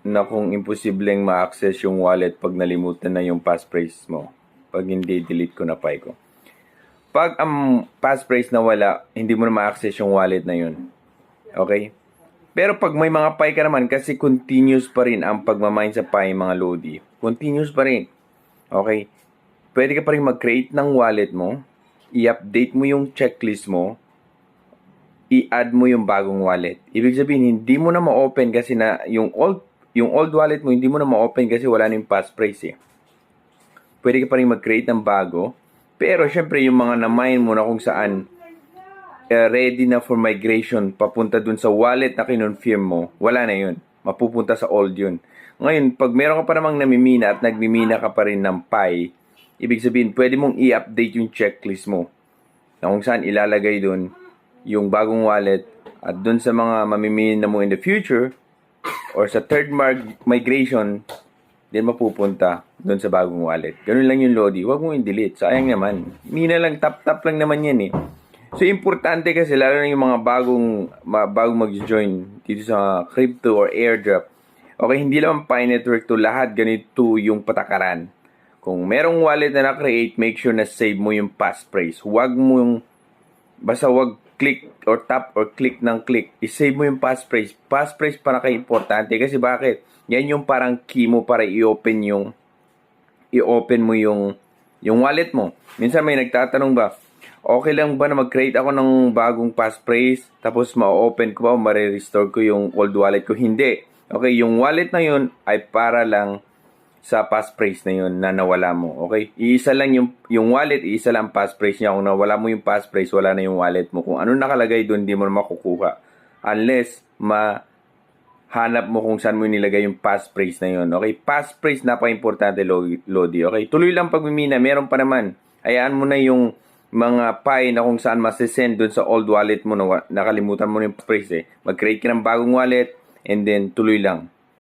na kung imposibleng ma-access yung wallet pag nalimutan na yung passphrase mo. Pag hindi, delete ko na Pi ko. Pag ang passphrase na wala, hindi mo na ma-access yung wallet na yun. Okay? Pero pag may mga Pi ka naman, kasi continuous pa rin ang pagmamine sa Pi, mga Lodi. Continuous pa rin. Okay? Pwede ka pa rin mag-create ng wallet mo, i-update mo yung checklist mo, i-add mo yung bagong wallet. Ibig sabihin, hindi mo na ma-open kasi na yung old wallet mo, hindi mo na ma-open kasi wala na yung passphrase eh. Pwede ka pa rin mag-create ng bago. Pero syempre yung mga na-mine mo na kung saan ready na for migration papunta dun sa wallet na kinonfirm mo, wala na yun. Mapupunta sa old yun. Ngayon, pag meron ka pa namang namimina at nagmimina ka pa rin ng Pi, ibig sabihin, pwede mong i-update yung checklist mo na kung saan ilalagay dun yung bagong wallet at dun sa mga mamimina mo in the future or sa third migration, din mapupunta doon sa bagong wallet. Ganun lang yung Lodi. Huwag mo i-delete. Sayang naman. Mina lang, tap-tap lang naman yan eh. So, importante kasi, lalo na yung mga bagong mag-join dito sa crypto or airdrop. Okay, hindi lang Pi Network to. Lahat ganito yung patakaran. Kung merong wallet na na-create, make sure na save mo yung passphrase. Basta wag click or tap or click ng click. I-save mo yung passphrase. Passphrase para kay importante. Kasi bakit? Yan yung parang key mo para i-open mo yung wallet mo. Minsan may nagtatanong ba, okay lang ba na mag-create ako ng bagong passphrase tapos ma-open ko ba o ma-restore ko yung old wallet ko? Hindi. Okay, yung wallet na yun ay para lang sa passphrase na yun na nawala mo. Okay? Iisa lang yung wallet, iisa lang passphrase niya. Kung nawala mo yung passphrase, wala na yung wallet mo. Kung ano nakalagay doon, di mo na makukuha. Unless hanap mo kung saan mo nilagay yung passphrase na yun. Okay? Passphrase, napaka-importante, Lodi. Okay? Tuloy lang pagmimina. Meron pa naman. Hayaan mo na yung mga Pi na kung saan masisend dun sa old wallet mo na nakalimutan mo na yung passphrase eh. Mag-create ka ng bagong wallet and then tuloy lang.